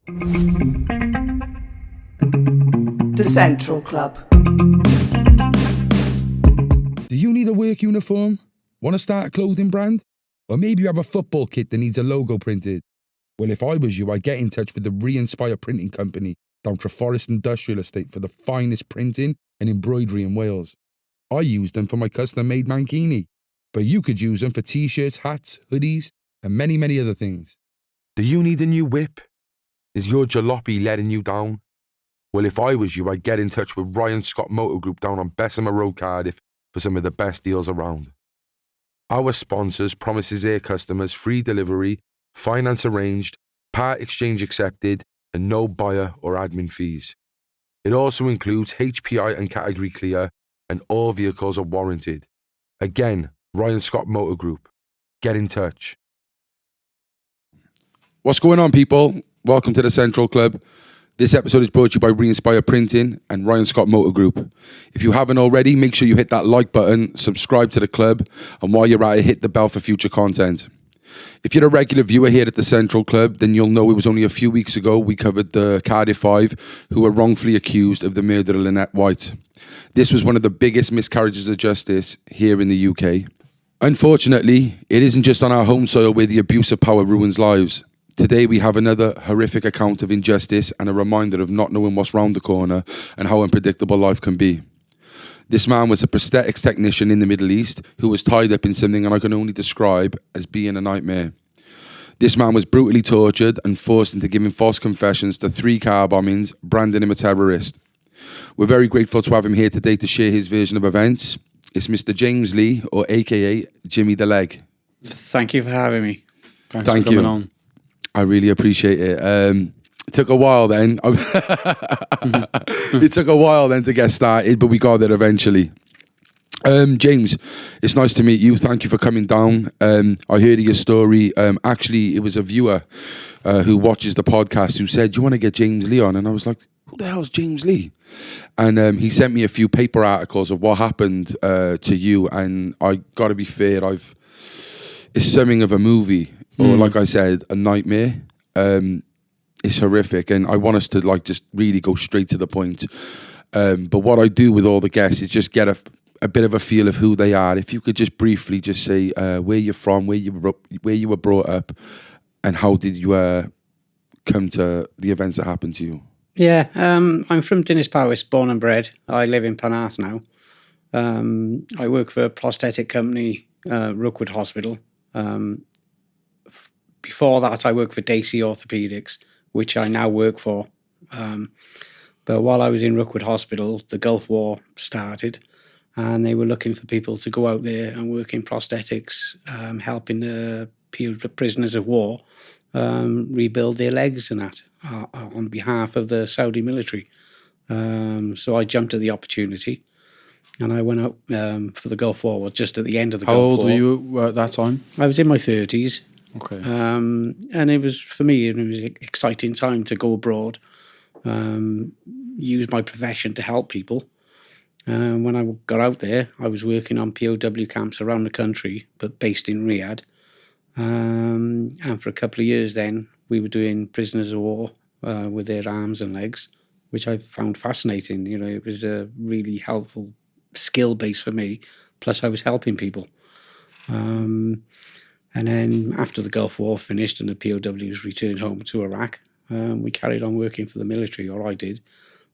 The Central Club. Do you need a work uniform? Want to start a clothing brand? Or maybe you have a football kit that needs a logo printed? Well, if I was you, I'd get in touch with the Re-Inspire Printing Company down Treforest Industrial Estate for the finest printing and embroidery in Wales. I use them for my custom-made mankini, but you could use them for t-shirts, hats, hoodies, and many, many other things. Do you need a new whip? Is your jalopy letting you down? Well, if I was you, I'd get in touch with Ryan Scott Motor Group down on Bessemer Road, Cardiff, for some of the best deals around. Our sponsors promises their customers free delivery, finance arranged, part exchange accepted, and no buyer or admin fees. It also includes HPI and category clear, and all vehicles are warranted. Again, Ryan Scott Motor Group. Get in touch. What's going on, people? Welcome to the Central Club. This episode is brought to you by Re-Inspire Printing and Ryan Scott Motor Group. If you haven't already, make sure you hit that like button, subscribe to the club, and while you're at it, hit the bell for future content. If you're a regular viewer here at the Central Club, then you'll know it was only a few weeks ago we covered the Cardiff Five who were wrongfully accused of the murder of Lynette White. This was one of the biggest miscarriages of justice here in the UK. Unfortunately, it isn't just on our home soil where the abuse of power ruins lives. Today we have another horrific account of injustice and a reminder of not knowing what's round the corner and how unpredictable life can be. This man was a prosthetics technician in the Middle East who was tied up in something I can only describe as being a nightmare. This man was brutally tortured and forced into giving false confessions to 3 car bombings, branding him a terrorist. We're very grateful to have him here today to share his version of events. It's Mr. James Lee, or AKA Jimmy the Leg. Thank you for having me. Thank for coming you. on. I really appreciate it. It took a while then. It took a while then to get started, but we got there eventually. James, it's nice to meet you. Thank you for coming down. I heard of your story. Actually, it was a viewer who watches the podcast who said, "Do you want to get James Lee on?" And I was like, "Who the hell's James Lee?" And he sent me a few paper articles of what happened to you. And I got to be fair, it's something of a movie. Or like I said, a nightmare. It's horrific, and I want us to just really go straight to the point. But what I do with all the guests is just get a bit of a feel of who they are. If you could just briefly just say where you're from, where you were brought up, and how did you come to the events that happened to you? Yeah, I'm from Dinas Powys, born and bred. I live in Penarth now. I work for a prosthetic company, Rookwood Hospital. Before that, I worked for Dacey Orthopedics, which I now work for. But while I was in Rookwood Hospital, the Gulf War started, and they were looking for people to go out there and work in prosthetics, helping the prisoners of war rebuild their legs and that on behalf of the Saudi military. So I jumped at the opportunity, and I went out for the Gulf War, just at the end of the Gulf War. How old were you at that time? I was in my 30s. Okay. And it was, for me, it was an exciting time to go abroad, use my profession to help people. When I got out there, I was working on POW camps around the country, but based in Riyadh. And for a couple of years then, we were doing prisoners of war with their arms and legs, which I found fascinating. You know, it was a really helpful skill base for me. Plus, I was helping people. And then after the Gulf War finished and the POWs returned home to Iraq, we carried on working for the military, or I did,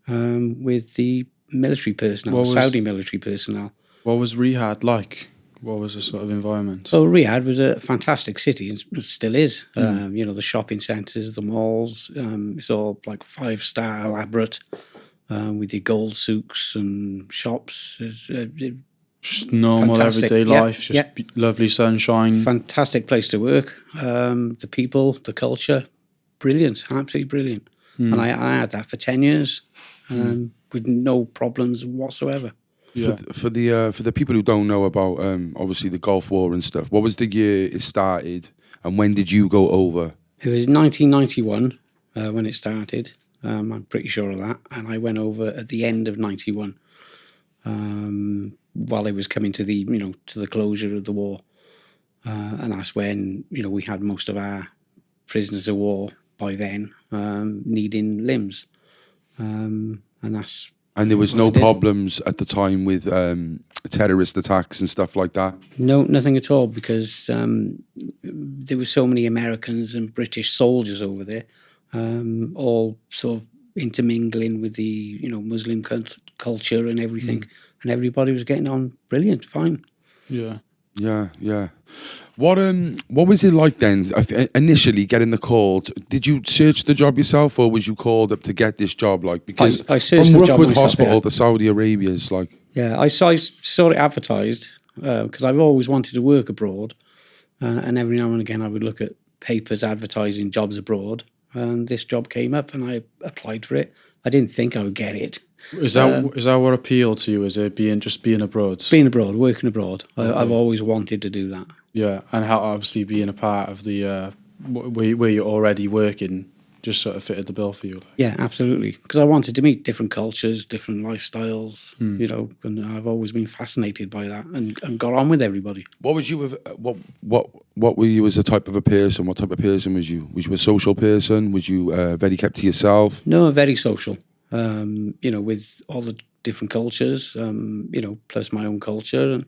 with the military personnel, Saudi military personnel. What was Riyadh like? What was the sort of environment? Well, Riyadh was a fantastic city, and it still is. You know, the shopping centres, the malls, it's all like 5-star elaborate, with your gold souks and shops. Just normal fantastic. everyday life, just lovely sunshine. Fantastic place to work. The people, the culture, brilliant, absolutely brilliant. And I had that for 10 years with no problems whatsoever. Yeah. For the people who don't know about obviously the Gulf War and stuff, what was the year it started, and when did you go over? It was 1991 when it started. I'm pretty sure of that, and I went over at the end of 91. While it was coming to the to the closure of the war, and that's when we had most of our prisoners of war by then. needing limbs, and that's. And there was no problems at the time with terrorist attacks and stuff like that? No, nothing at all, because there were so many Americans and British soldiers over there, all sort of intermingling with the Muslim culture and everything, and everybody was getting on brilliant, fine. Yeah. Yeah. What was it like then? Initially getting the call, did you search the job yourself, or was you called up to get this job? Like, because I searched from the job Rookwood myself, Hospital yeah. to Saudi Arabia is like. Yeah, I saw it advertised because I've always wanted to work abroad, and every now and again I would look at papers advertising jobs abroad, and this job came up, and I applied for it. I didn't think I would get it. Is that what appealed to you? Is it being abroad? Being abroad, working abroad. Okay. I've always wanted to do that. Yeah, and how obviously being a part of the where you're already working just sort of fitted the bill for you. Like. Yeah, absolutely. Because I wanted to meet different cultures, different lifestyles, and I've always been fascinated by that and got on with everybody. What was you? What were you as a type of a person? What type of person was you? Was you a social person? Was you very kept to yourself? No, very social. With all the different cultures, plus my own culture, and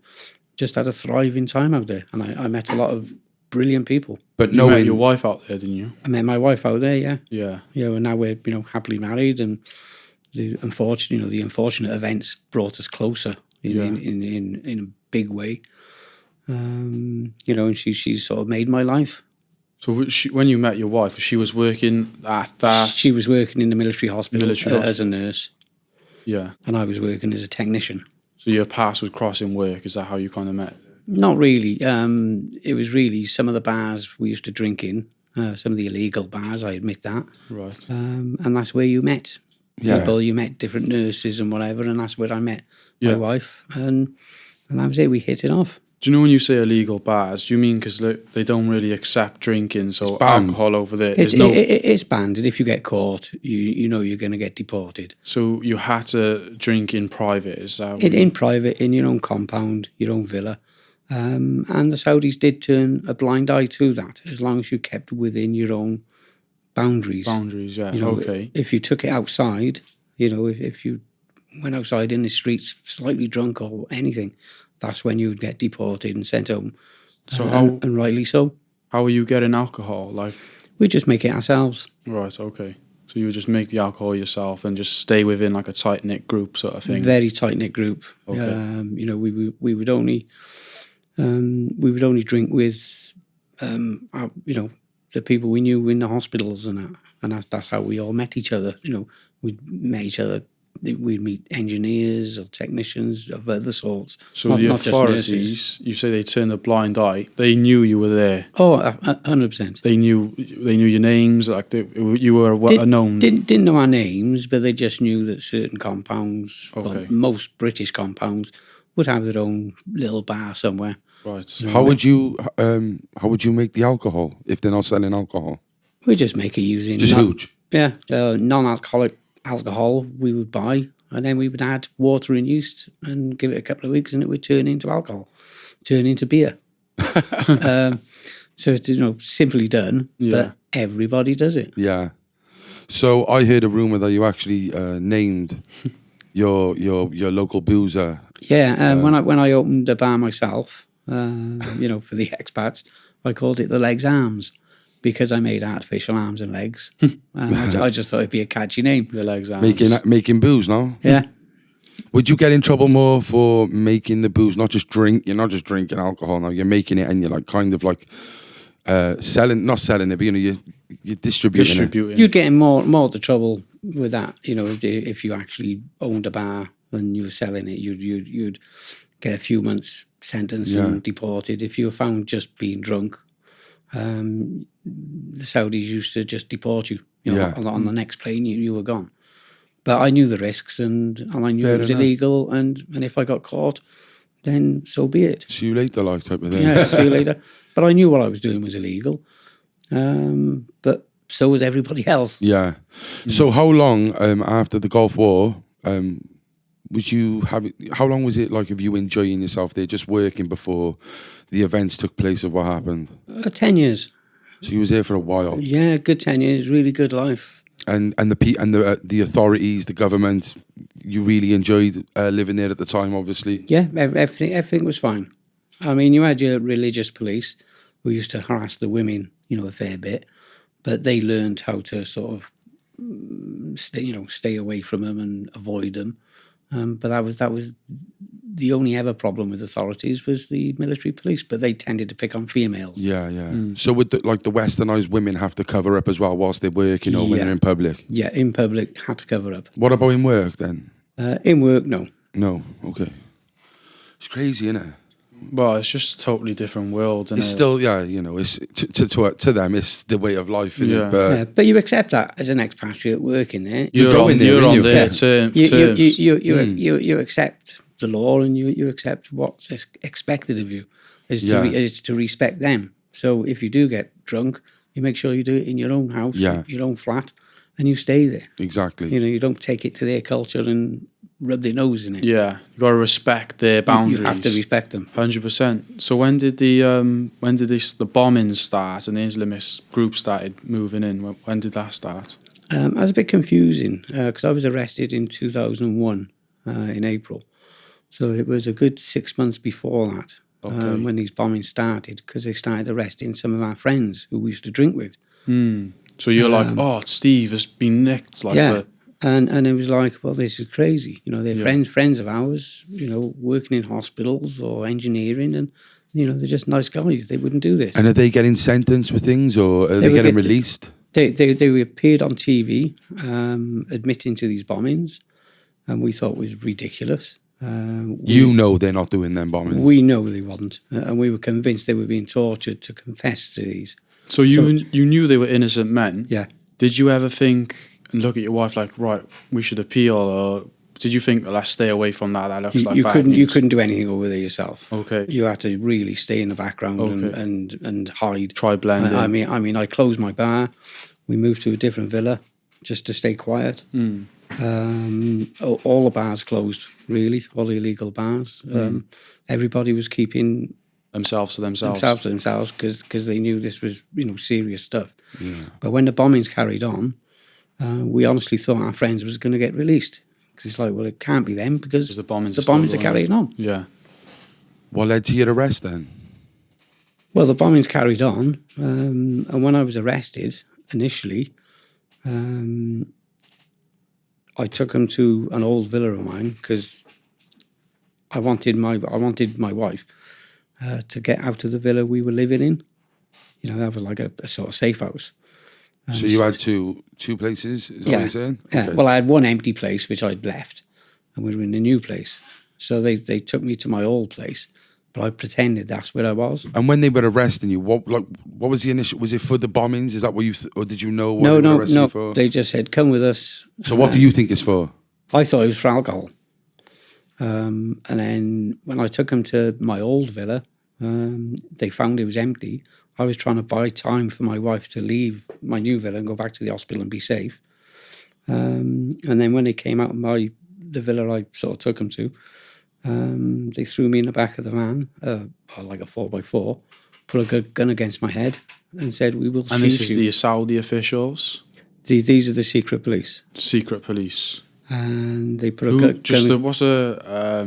just had a thriving time out there. And I met a lot of brilliant people. But you met your wife out there, didn't you? I met my wife out there, yeah. Yeah. And now we're happily married, and the unfortunate events brought us closer in a big way. And she sort of made my life. So when you met your wife, she was working at that. She was working in the military hospital as a nurse. Yeah. And I was working as a technician. So your paths would cross in work. Is that how you kind of met? Not really. It was really some of the bars we used to drink in, some of the illegal bars, I admit that. Right. And that's where you met people, you met different nurses and whatever, and that's where I met my wife. And that was it, we hit it off. Do you know when you say illegal bars, do you mean because they don't really accept drinking, so alcohol over there? It's banned, and if you get caught, you know you're going to get deported. So you had to drink in private, is that? In private, in your own compound, your own villa. And the Saudis did turn a blind eye to that, as long as you kept within your own boundaries. Boundaries, yeah, okay. If you took it outside, if you went outside in the streets slightly drunk or anything, that's when you would get deported and sent home. So and rightly so. How are you getting alcohol? Like, we just make it ourselves. Right, okay. So you would just make the alcohol yourself and just stay within like a tight-knit group sort of thing? Very tight-knit group. Okay. We would only drink with the people we knew in the hospitals and that. And that's how we all met each other. We'd met each other. We'd meet engineers or technicians of other sorts. So the authorities, you say they turned a blind eye. They knew you were there. Oh, 100%. They knew your names. Like you were a known. Didn't know our names, but they just knew that certain compounds, most British compounds, would have their own little bar somewhere. Right. How would you make the alcohol if they're not selling alcohol? We just make it using huge. Yeah, non-alcoholic alcohol we would buy, and then we would add water and yeast and give it a couple of weeks, and it would turn into alcohol, turn into beer. So it's simply done, but everybody does it. Yeah. So I heard a rumor that you actually named your local boozer. Yeah, when I opened a bar myself, for the expats, I called it the Legs Arms, because I made artificial arms and legs. I just thought it'd be a catchy name. The Legs Arms. Making booze, no? Yeah. Would you get in trouble more for making the booze, not just drink? You're not just drinking alcohol now. You're making it, and you're like kind of like selling, not selling it, but you're distributing it. You'd get in more the trouble with that. If you actually owned a bar and you were selling it, you'd get a few months sentence and deported. If you were found just being drunk, the Saudis used to just deport you. On the next plane, you were gone. But I knew the risks, and I knew it was illegal. And if I got caught, then so be it. See you later, like type of thing. Yeah, see you later. But I knew what I was doing was illegal. But so was everybody else. Yeah. So how long after the Gulf War was you having? How long was it like of you enjoying yourself there, just working before the events took place of what happened? 10 years. So you was there for a while. Yeah, good 10 years, really good life. And the authorities, the government, you really enjoyed living there at the time, obviously. Yeah, everything was fine. I mean, you had your religious police who used to harass the women, a fair bit, but they learned how to sort of stay away from them and avoid them. But that was the only ever problem with authorities was the military police, but they tended to pick on females. Yeah. So would the westernised women have to cover up as well whilst they work, when they're in public? Yeah, in public, had to cover up. What about in work then? In work, no. No, okay. It's crazy, isn't it? Well, it's just a totally different world. It's still, it's to them, it's the way of life, isn't it? But But you accept that as an expatriate working there. You're on their terms. You accept the law and you accept what's expected of you is to respect them. So if you do get drunk, you make sure you do it in your own house, your own flat, and you stay there. Exactly. You don't take it to their culture and rub their nose in it. Yeah, you got to respect their boundaries. You have to respect them. 100%. So when did the bombings start and the Islamist group started moving in? When did that start? It was a bit confusing because I was arrested in 2001 in April. So it was a good 6 months before that when these bombings started, because they started arresting some of our friends who we used to drink with. So you're like, Steve has been nicked. And it was like, well, this is crazy. They're friends of ours, working in hospitals or engineering, and, they're just nice guys. They wouldn't do this. And are they getting sentenced for things, or are they getting released? They appeared on TV admitting to these bombings, and we thought it was ridiculous. They're not doing them bombings. We know they wasn't, and we were convinced they were being tortured to confess to these. So you knew they were innocent men? Yeah. Did you ever think and look at your wife like, right, we should appeal, or did you think, let's stay away from that? That looks like bad news? You couldn't do anything over there yourself. Okay. You had to really stay in the background and hide. Try blending. I mean, I closed my bar. We moved to a different villa just to stay quiet. All the bars closed, really, all the illegal bars. Everybody was keeping themselves to themselves because they knew this was serious stuff. Yeah. But when the bombings carried on, we honestly thought our friends was going to get released, because it's like, well, it can't be them because the bombings are carrying on. Yeah. What led to your arrest then? Well, the bombings carried on, and when I was arrested initially, I took them to an old villa of mine because I wanted my wife to get out of the villa we were living in. That was like a sort of safe house. So you had two places, is that what you're saying? Yeah. Okay. Well, I had one empty place which I'd left, and we were in a new place. So they took me to my old place, but I pretended that's where I was. And when they were arresting you, what was the initial? Was it for the bombings? Is that what you, or did you know what they were arresting you for? No. They just said, "Come with us." So what do you think it's for? I thought it was for alcohol. And then when I took them to my old villa, they found it was empty. I was trying to buy time for my wife to leave my new villa and go back to the hospital and be safe. And then when they came out of the villa I sort of took them to, they threw me in the back of the van, like a 4x4, put a gun against my head and said, "We will shoot you." And this is the Saudi officials? These are the secret police. Secret police. And they put a gun... What's a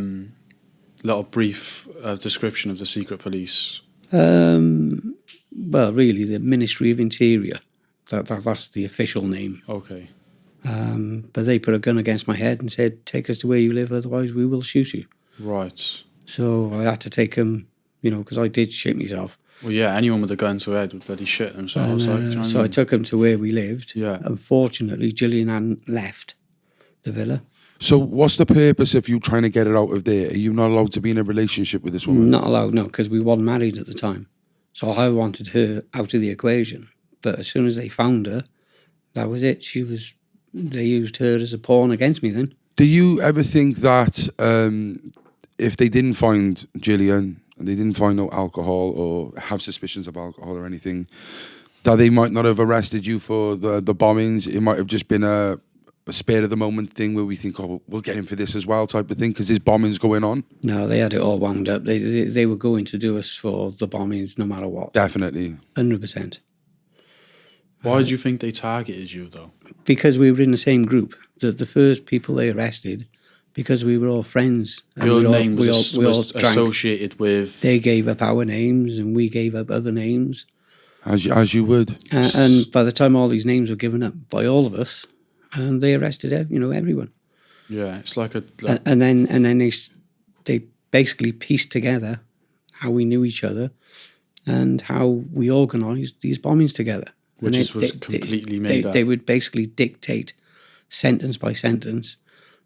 little brief description of the secret police? Well, really, the Ministry of Interior. That's the official name. Okay. But they put a gun against my head and said, "Take us to where you live, otherwise we will shoot you." Right. So I had to take them, because I did shit myself. Well, yeah, anyone with a gun to head would bloody shit themselves. So I took them to where we lived. Yeah. Unfortunately, Gillian hadn't left the villa. So what's the purpose of you trying to get her out of there? Are you not allowed to be in a relationship with this woman? Not allowed, no, because we weren't married at the time. So I wanted her out of the equation. But as soon as they found her, that was it. They used her as a pawn against me then. Do you ever think that if they didn't find Gillian and they didn't find no alcohol or have suspicions of alcohol or anything, that they might not have arrested you for the bombings? It might have just been a spare of the moment thing where we think, oh, we'll get him for this as well, type of thing, because there's bombings going on? No, they had it all wound up. They were going to do us for the bombings no matter what. Definitely. 100%. Why do you think they targeted you, though? Because we were in the same group. The first people they arrested, because we were all friends. And Your we all, name we was, all, we all was drank. associated with... They gave up our names and we gave up other names. As you would. And by the time all these names were given up by all of us, they arrested everyone. Yeah, it's like a... And then they basically pieced together how we knew each other and how we organised these bombings together. Which was completely made up. They would basically dictate sentence by sentence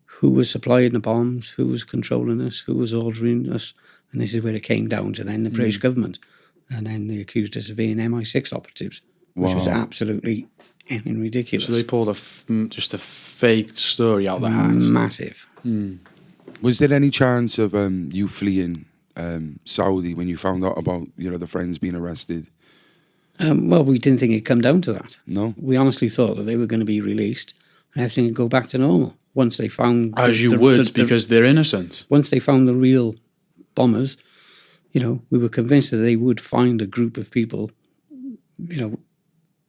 who was supplying the bombs, who was controlling us, who was ordering us. And this is where it came down to then the British government. And then they accused us of being MI6 operatives, which was absolutely ridiculous. So they pulled just a fake story out of the hat. Massive. Was there any chance of you fleeing Saudi when you found out about the friends being arrested? Well, we didn't think it'd come down to that. No. We honestly thought that they were going to be released and everything would go back to normal once they found... because they're innocent. Once they found the real bombers, we were convinced that they would find a group of people,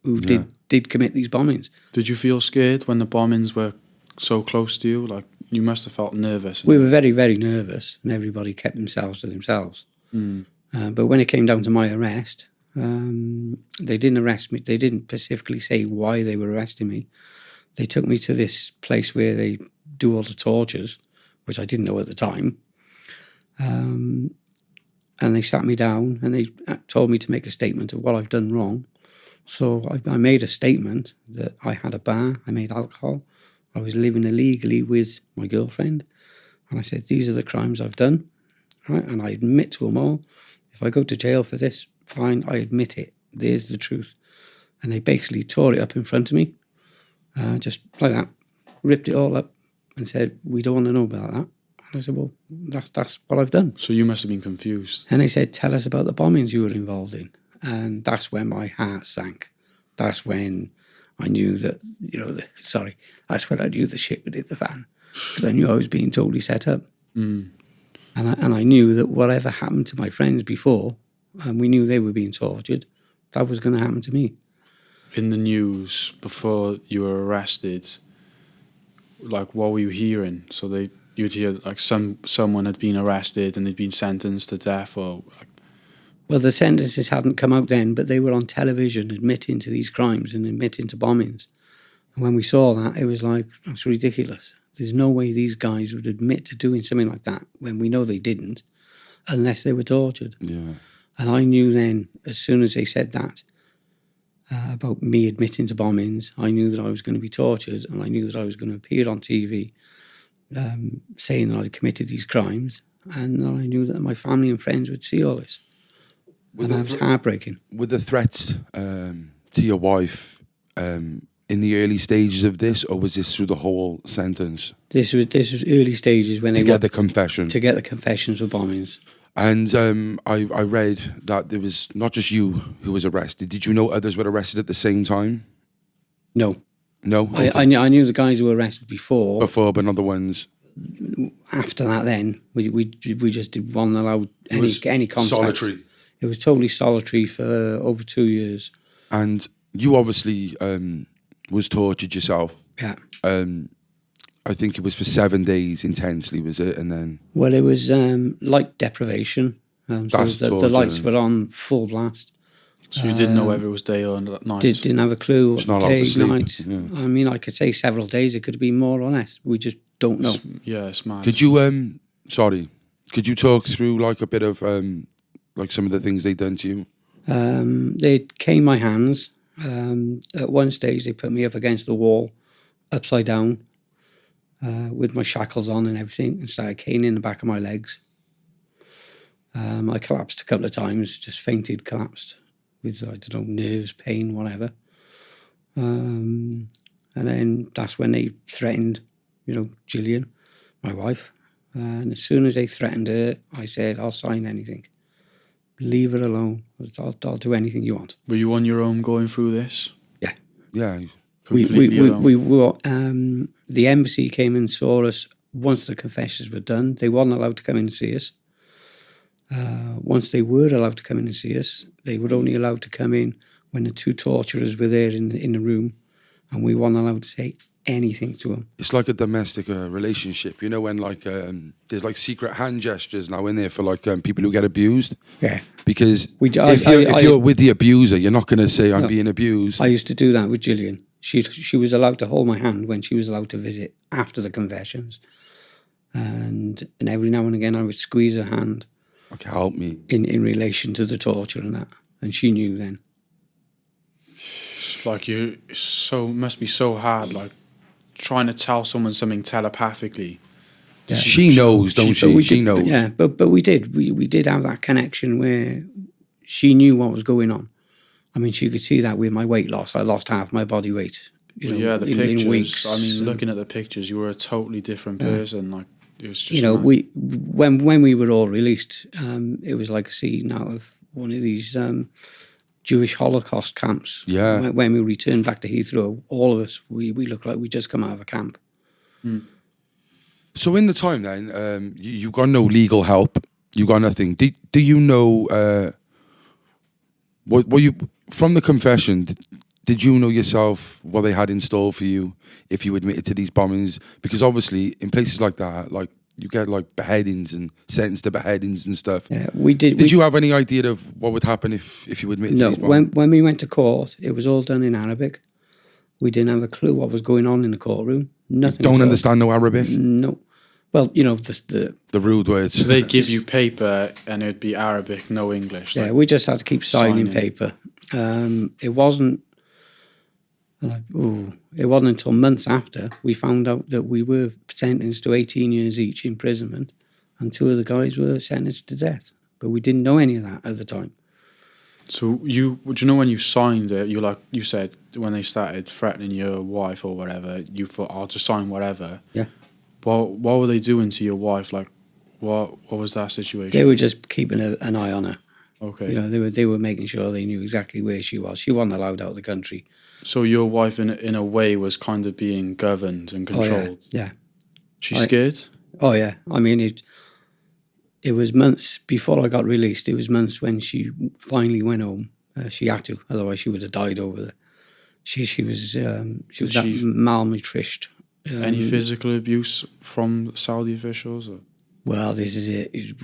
who did commit these bombings. Did you feel scared when the bombings were so close to you? Like, you must have felt nervous. We were very, very nervous, and everybody kept themselves to themselves. But when it came down to my arrest, they didn't arrest me. They didn't specifically say why they were arresting me. They took me to this place where they do all the tortures, which I didn't know at the time. And they sat me down and they told me to make a statement of what I've done wrong. So I made a statement that I had a bar, I made alcohol, I was living illegally with my girlfriend. And I said, these are the crimes I've done, right? And I admit to them all. If I go to jail for this, fine, I admit it. There's the truth. And they basically tore it up in front of me, just like that, ripped it all up and said, we don't want to know about that. And I said, well, that's what I've done. So you must have been confused. And they said, tell us about the bombings you were involved in. And that's when my heart sank. That's when I knew that, that's when I knew the shit would hit the fan. Because I knew I was being totally set up. And I knew that whatever happened to my friends before, and we knew they were being tortured, that was going to happen to me. In the news, before you were arrested, like, what were you hearing? So you'd hear, like, someone had been arrested and they'd been sentenced to death, or... Well, the sentences hadn't come out then, but they were on television admitting to these crimes and admitting to bombings. And when we saw that, it was like, that's ridiculous. There's no way these guys would admit to doing something like that when we know they didn't, unless they were tortured. Yeah. And I knew then, as soon as they said that, about me admitting to bombings, I knew that I was going to be tortured, and I knew that I was going to appear on TV saying that I'd committed these crimes, and I knew that my family and friends would see all this. And that was heartbreaking. With the threats to your wife in the early stages of this, or was this through the whole sentence? This was early stages when to get the confession. To get the confessions of bombings. And I read that there was not just you who was arrested. Did you know others were arrested at the same time? No. No? Okay. I knew the guys who were arrested before. Before, but not the ones... After that then, we just wasn't allowed any contact. Solitary. It was totally solitary for over 2 years. And you obviously was tortured yourself. Yeah. I think it was for 7 days intensely, was it? And then... Well, it was light deprivation. So the lights were on full blast. So you didn't know whether it was day or night? Didn't have a clue. Just not allowed to sleep. Night. Yeah. I mean, I could say several days. It could have been more or less. We just don't know. It's mad. Could you, could you talk through like a bit of like some of the things they'd done to you? They caned my hands. At one stage, they put me up against the wall, upside down, with my shackles on and everything, and started caning the back of my legs. I collapsed a couple of times, just fainted, collapsed with, I don't know, nerves, pain, whatever. And then that's when they threatened, Gillian, my wife. And as soon as they threatened her, I said, I'll sign anything. Leave her alone. I'll do anything you want. Were you on your own going through this? Yeah. Yeah. We were. The embassy came and saw us once the confessions were done. They weren't allowed to come in and see us. Once they were allowed to come in and see us, they were only allowed to come in when the two torturers were there in the room, and we weren't allowed to say anything to them. It's like a domestic relationship, you know, when like there's like secret hand gestures now in there for like people who get abused. Yeah. Because If if you're with the abuser, you're not going to say I'm being abused. I used to do that with Gillian. She was allowed to hold my hand when she was allowed to visit after the confessions, and every now and again I would squeeze her hand. Okay, help me. In relation to the torture and that, and she knew then. It's like must be so hard, like trying to tell someone something telepathically. Yeah. She knows, don't she? She knows. Yeah, but we did have that connection where she knew what was going on. I mean, she could see that with my weight loss. I lost half my body weight. The pictures. In weeks. I mean, looking at the pictures, you were a totally different person. Like it was just. When we were all released, it was like a scene out of one of these Jewish Holocaust camps. Yeah. When we returned back to Heathrow, all of us we looked like we just come out of a camp. Mm. So in the time then, you got no legal help. You got nothing. Do you know? What you from the confession? Did you know yourself what they had in store for you if you admitted to these bombings? Because obviously, in places like that, like you get like beheadings and sentenced to beheadings and stuff. Yeah, we did. Did you have any idea of what would happen if you admitted to these bombings? When we went to court, it was all done in Arabic. We didn't have a clue what was going on in the courtroom. Nothing. Don't understand no Arabic? No. Well, the rude words. So they give you paper and it'd be Arabic, no English. Yeah, we just had to keep signing paper. It wasn't until months after we found out that we were sentenced to 18 years each imprisonment, and two of the guys were sentenced to death. But we didn't know any of that at the time. So would you know when you signed it, you said when they started threatening your wife or whatever, you thought, I'll just sign whatever. Yeah. What were they doing to your wife? Like, what was that situation? They were just keeping an eye on her. Okay. They were making sure they knew exactly where she was. She wasn't allowed out of the country. So your wife, in a way, was kind of being governed and controlled. Oh, yeah. She's scared? Oh, yeah. I mean, it was months before I got released. It was months when she finally went home. She had to, otherwise she would have died over there. She was malnourished. Any physical abuse from Saudi officials? Or? Well, this is it. We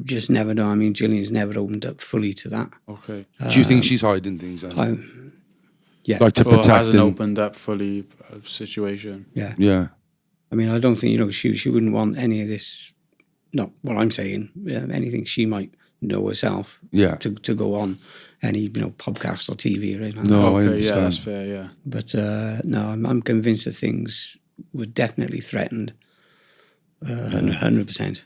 just never know. I mean, Gillian's never opened up fully to that. Okay. Do you think she's hiding things? Yeah. Like to protect hasn't them? Opened up fully situation. Yeah. Yeah. I mean, I don't think, she wouldn't want any of this, not what I'm saying, anything she might know herself to go on any, podcast or TV or anything like that. No, okay, yeah, that's fair, yeah. But no, I'm convinced that things were definitely threatened, 100%.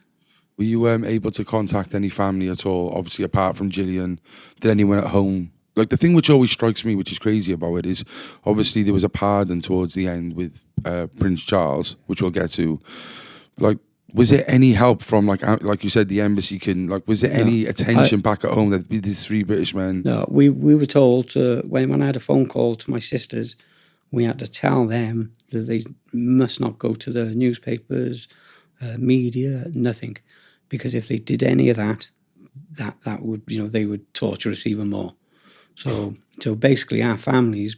Were you able to contact any family at all? Obviously, apart from Gillian, did anyone at home? Like the thing which always strikes me, which is crazy about it, is obviously there was a pardon towards the end with Prince Charles, which we'll get to. Like, was there any help from like you said, the embassy was there any attention back at home that these three British men? No, we were told to, when I had a phone call to my sisters, we had to tell them that they must not go to the newspapers, media, nothing, because if they did any of that would, they would torture us even more. So basically, our families,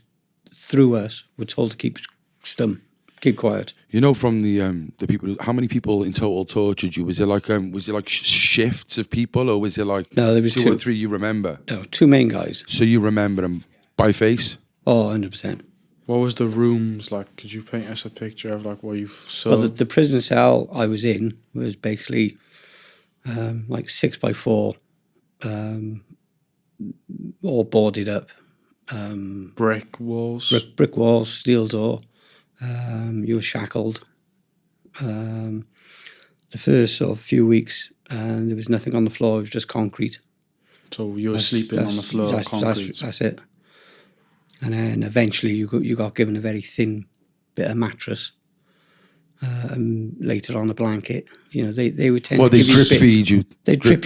through us, were told to keep stum, keep quiet. From the people, how many people in total tortured you? Was it like shifts of people, or was it like no? There was two or three you remember? No, two main guys. So you remember them by face? Oh, 100%. What was the rooms like? Could you paint us a picture of like what you saw? Well, the prison cell I was in was basically like 6x4, all boarded up. Brick walls? Brick walls, steel door. You were shackled. The first sort of few weeks, and there was nothing on the floor. It was just concrete. So you were sleeping on the floor of concrete? That's it. And then eventually you got given a very thin bit of mattress. And later on a blanket. They would tend to give you bits. Feed you. They drip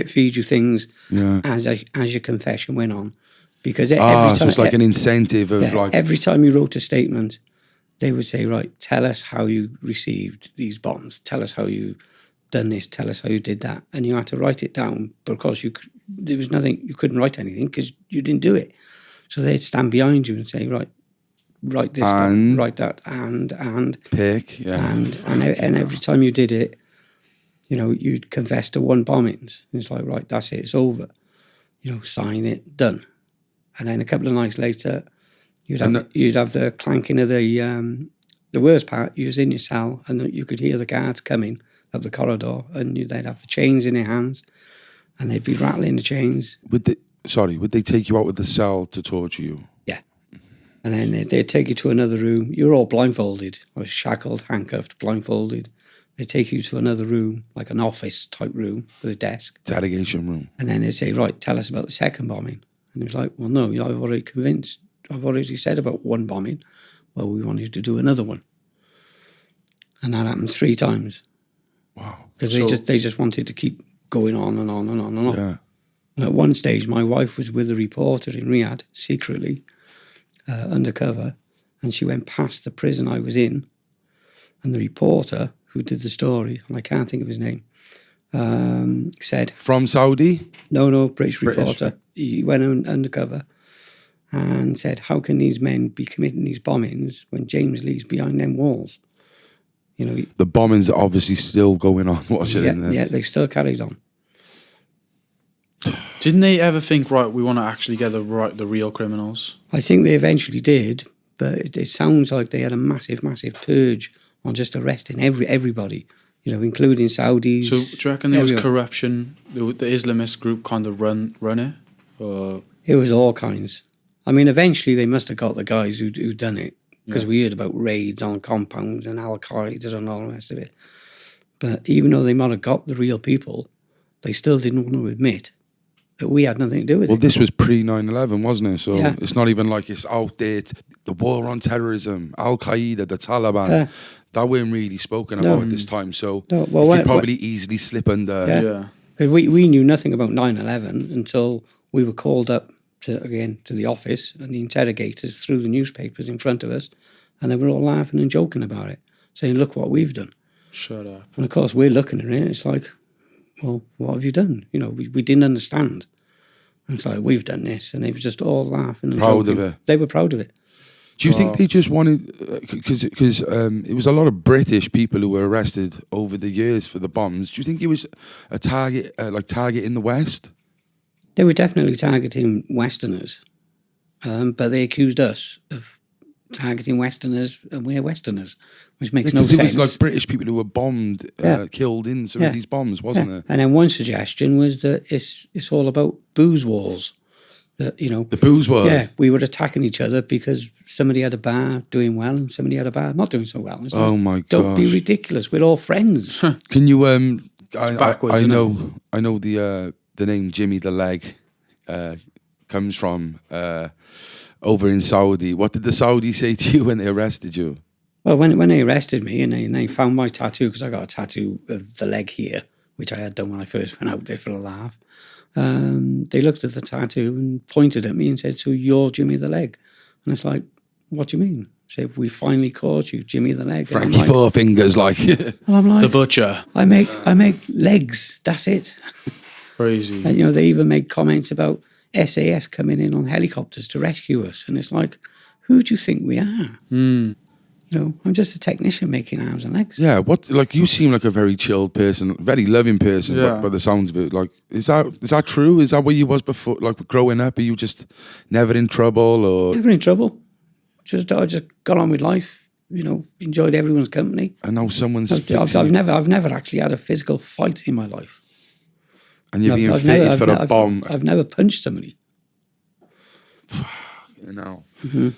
feed you things as your confession went on. Because every time, so it's like an incentive of every time you wrote a statement, they would say, right, tell us how you received these bonds. Tell us how you done this. Tell us how you did that. And you had to write it down because there was nothing, you couldn't write anything because you didn't do it. So they'd stand behind you and say, right, write this, And write that, and pick, yeah. And every time you did it, you'd confess to one bombings. And it's like, right, that's it, it's over. Sign it, done. And then a couple of nights later, you'd have the clanking of the worst part. You was in your cell, and you could hear the guards coming up the corridor, and they'd have the chains in their hands, and they'd be rattling the chains. Would they take you out of the cell to torture you? Yeah. And then they'd take you to another room. You're all blindfolded, or shackled, handcuffed, blindfolded. They'd take you to another room, like an office type room with a desk. Interrogation room. And then they'd say, right, tell us about the second bombing. And it was like, well, no, I've already said about one bombing. Well, we want you to do another one. And that happened 3 times. Wow. Because they just wanted to keep going on and on and on and on. Yeah. And at one stage, my wife was with a reporter in Riyadh, secretly, undercover, and she went past the prison I was in, and the reporter who did the story, and I can't think of his name, said... From Saudi? No, British reporter. He went undercover and said, how can these men be committing these bombings when James Lee's behind them walls? The bombings are obviously still going on. Yeah, they still carried on. Didn't they ever think, right, we want to actually get the real criminals? I think they eventually did, but it sounds like they had a massive, massive purge on just arresting everybody, including Saudis. So do you reckon there was corruption? The Islamist group kind of run it? Or? It was all kinds. I mean, eventually they must have got the guys who'd done it, because we heard about raids on compounds and Al-Qaeda and all the rest of it. But even though they might have got the real people, they still didn't want to admit that we had nothing to do with it. Well, this was pre-9/11, wasn't it? So Yeah. it's not even like it's out there. The war on terrorism, Al-Qaeda, the Taliban, that weren't really spoken about at this time. So you could probably easily slip under. Yeah. Because we knew nothing about 9/11 until we were called up to the office, and the interrogators threw the newspapers in front of us, and they were all laughing and joking about it, saying, look what we've done. Shut up. And of course, we're looking at it, it's like, well, what have you done? We didn't understand. And it's like, we've done this. And they were just all laughing and Proud joking. of it. They were proud of it. Do you think they just wanted, because it was a lot of British people who were arrested over the years for the bombs. Do you think it was a target in the West? They were definitely targeting Westerners, but they accused us of targeting Westerners, and we're Westerners, which makes no sense. Because it was like British people who were bombed, killed in some of these bombs, wasn't it? And then one suggestion was that it's all about booze wars. That, The booze wars. Yeah, we were attacking each other because somebody had a bar doing well and somebody had a bar not doing so well. It's Oh like, my god! Don't be ridiculous. We're all friends. Can you? backwards, I isn't know. I know the name Jimmy the Leg comes from over in Saudi. What did the Saudis say to you when they arrested you? Well, when they arrested me and they found my tattoo, because I got a tattoo of the leg here, which I had done when I first went out there for a laugh. They looked at the tattoo and pointed at me and said, so you're Jimmy the Leg. And it's like, what do you mean? Say, we finally caught you, Jimmy the Leg. Frankie Four Fingers, like. And I'm like, The butcher. I make legs, that's it. Crazy. And, they even made comments about SAS coming in on helicopters to rescue us. And it's like, who do you think we are? I'm just a technician making arms and legs. Yeah, you seem like a very chilled person, very loving person, Yeah. by the sounds of it. Like, is that true? Is that what you was before, like growing up? Are you just never in trouble, or? Never in trouble. I just got on with life, enjoyed everyone's company. I know someone's I've never actually had a physical fight in my life. and you're being fitted for a bomb. I've never punched somebody. Mm-hmm.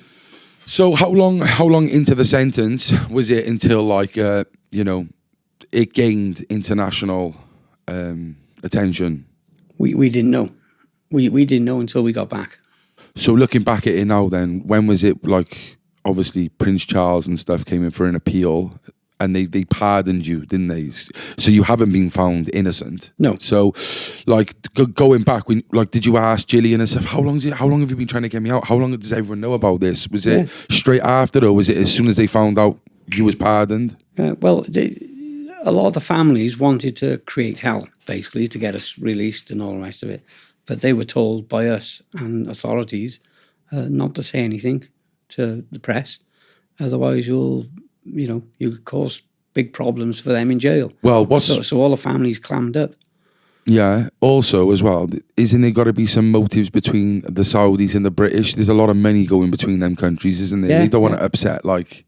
So how long into the sentence was it until it gained international attention? We didn't know. We didn't know until we got back. So looking back at it now, then when was it? Like, obviously Prince Charles and stuff came in for an appeal, and they pardoned you, didn't they? So you haven't been found innocent. No. So, going back, did you ask Gillian and stuff? How long have you been trying to get me out? How long does everyone know about this? Was it straight after, or was it as soon as they found out you was pardoned? Well, a lot of the families wanted to create hell, basically, to get us released and all the rest of it. But they were told by us and authorities not to say anything to the press, otherwise you could cause big problems for them in jail. Well, so all the families clammed up. Yeah. Also, as well, isn't there got to be some motives between the Saudis and the British? There's a lot of money going between them countries, isn't there? Yeah, They don't want to upset. Like,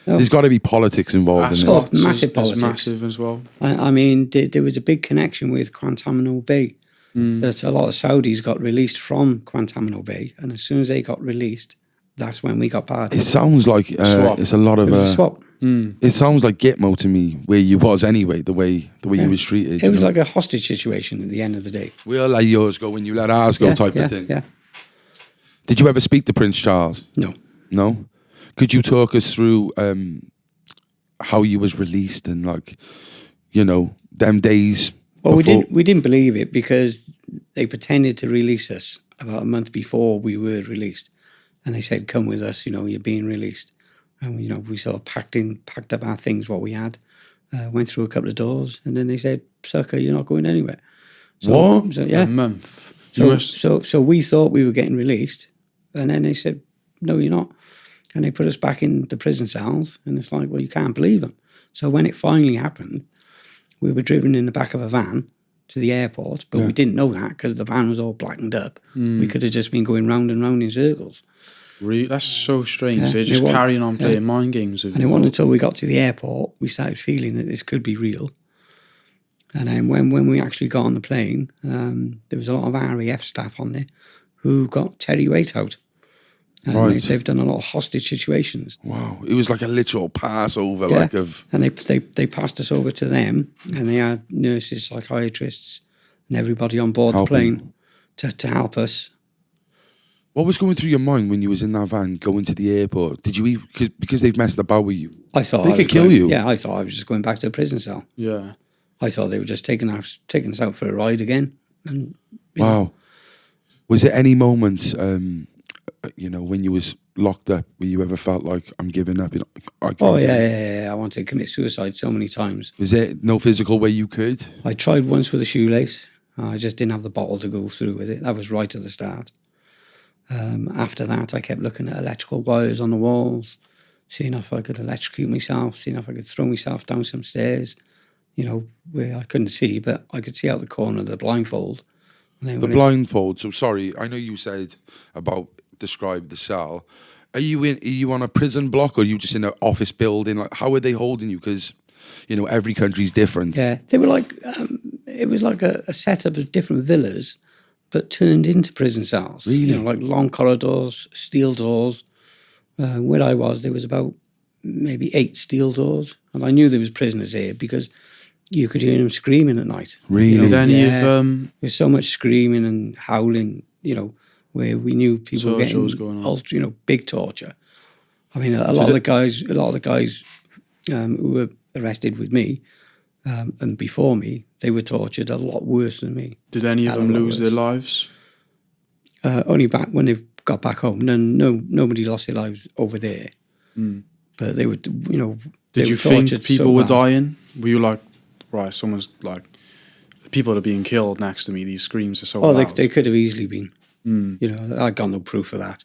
No. there's got to be politics involved in Oh, this. massive is politics. massive as well. I mean, there was a big connection with Guantanamo Bay. That a lot of Saudis got released from Guantanamo Bay, and as soon as they got released, that's when we got pardoned. It sounds like Swap. it's a lot of. It was a swap. It sounds like Gitmo to me, where you was anyway, the way you was treated. It was like a hostage situation at the end of the day. we'll let yours go when you let ours go, type of thing. Yeah. Did you ever speak to Prince Charles? No. No. Could you talk us through how you was released and them days? Well, before? we didn't believe it because they pretended to release us about a month before we were released, and they said, "Come with us, you're being released." And we sort of packed up our things, what we had, went through a couple of doors, and then they said, "Sucker, you're not going anywhere." What? So, yeah. A month. So we thought we were getting released, and then they said, "No, you're not," and they put us back in the prison cells, and it's like, well, you can't believe them. So when it finally happened, we were driven in the back of a van to the airport, but we didn't know that because the van was all blackened up. We could have just been going round and round in circles. Really? That's so strange. Yeah, They're just it was. carrying on playing mind games with And you. it wasn't until we got to the airport we started feeling that this could be real. And then when we actually got on the plane, there was a lot of RAF staff on there who got Terry Waite out. And Right. they've done a lot of hostage situations. Wow, it was like a literal Passover, Yeah. like of. And they passed us over to them, and they had nurses, psychiatrists, and everybody on board Helping. the plane to help us. What was going through your mind when you was in that van going to the airport? Did you even because they've messed about with you? I thought They I could was kill going- you. Yeah, I thought I was just going back to a prison cell. Yeah. I thought they were just taking us out for a ride again. And Wow. Was there any moments, when you was locked up, where you ever felt like I'm giving up? Oh yeah. I wanted to commit suicide so many times. Was there no physical way you could? I tried once with a shoelace. I just didn't have the bottle to go through with it. That was right at the start. After that, I kept looking at electrical wires on the walls, seeing if I could electrocute myself, seeing if I could throw myself down some stairs, where I couldn't see, but I could see out the corner of the blindfold. And then The when blindfold. So sorry, I know you said describe the cell. Are you on a prison block, or are you just in an office building? Like, how are they holding you? Because every country's different. Yeah, they were like, it was like a setup of different villas, but turned into prison cells. Really? Like long corridors, steel doors. Where I was, there was about maybe 8 steel doors. And I knew there was prisoners here because you could hear them screaming at night. Really? Did any Yeah. of There's so much screaming and howling, where we knew people were Torture getting was going on. big torture. I mean, a lot of the guys who were arrested with me and before me, they were tortured a lot worse than me. did any of Hell them of a lot lose their worse. lives? Only back when they got back home. Nobody lost their lives over there. But they were, Did you think people were dying? Were you like, right, someone's like, people are being killed next to me. These screams are so Oh, loud. they could have easily been. I got no proof of that.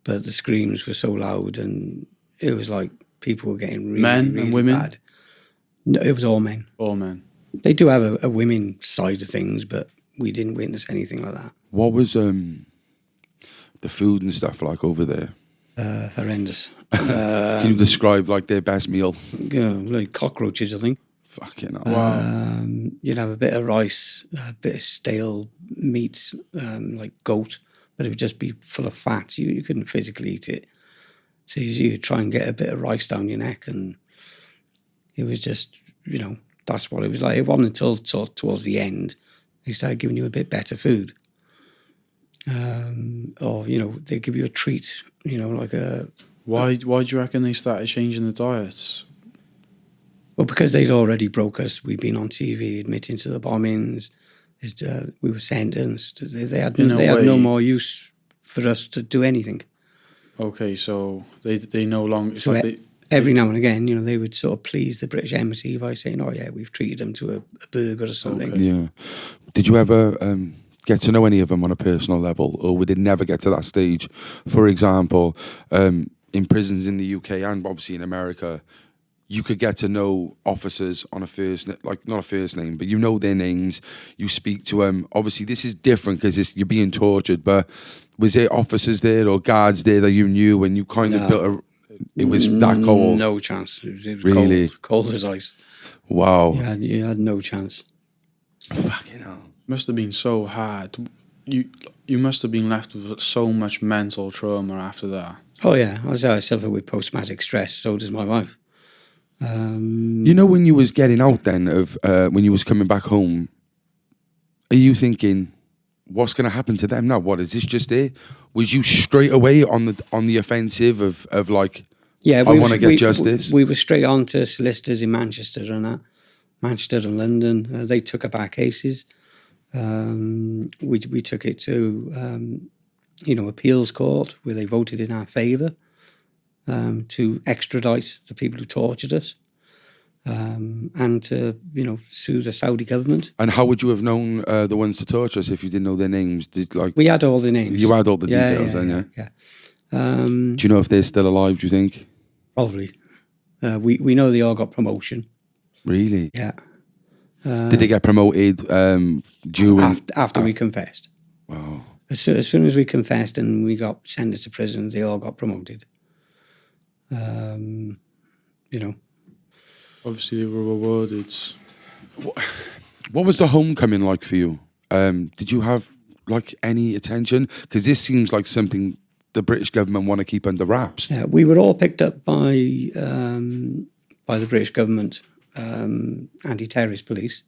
But the screams were so loud, and it was like people were getting really, Men and really women? bad. No, it was all men. Oh, man. They do have a women side of things, but we didn't witness anything like that. What was the food and stuff like over there? Horrendous. Can you describe like their best meal? Like cockroaches, I think. Fucking hell. Wow. You'd have a bit of rice, a bit of stale meat, like goat, but it would just be full of fat. You couldn't physically eat it. So you'd try and get a bit of rice down your neck, and it was just, that's what it was like. It wasn't until towards the end they started giving you a bit better food. Or, they give you a treat, like a... Why do you reckon they started changing the diets? Well, because they'd already broke us. We'd been on TV admitting to the bombings. We were sentenced. They had no more use for us to do anything. Okay, so they no longer... So every now and again, they would sort of please the British embassy by saying, oh, yeah, we've treated them to a burger or something. Okay. Yeah. Did you ever get to know any of them on a personal level, or would it never get to that stage? For example, in prisons in the UK and obviously in America, you could get to know officers on a like not a first name, but you know their names. You speak to them. Obviously, this is different because you're being tortured. But was there officers there or guards there that you knew and you kind of built a? It was that cold. No chance. It was Really? cold as ice. Wow. You had no chance. Fucking hell. Must have been so hard. You must have been left with so much mental trauma after that. Oh yeah, I suffer with post-traumatic stress. So does my wife. You know, when you was getting out then of when you was coming back home, are you thinking, what's going to happen to them now? What is this just it? Was you straight away on the offensive of like, I want to get justice? We were straight on to solicitors in Manchester and that, Manchester and London. They took up our cases. We took it to appeals court where they voted in our favour to extradite the people who tortured us. And to sue the Saudi government. And how would you have known the ones to torture us if you didn't know their names? We had all the names. You had all the details, then, yeah. Do you know if they're still alive? Do you think? Probably. We know they all got promotion. Really? Yeah. Did they get promoted during after we confessed? Wow. As soon as we confessed and we got sentenced to prison, they all got promoted. Obviously, they were rewarded. What was the homecoming like for you? Did you have like any attention? Because this seems like something the British government want to keep under wraps. Yeah, we were all picked up by the British government anti-terrorist police.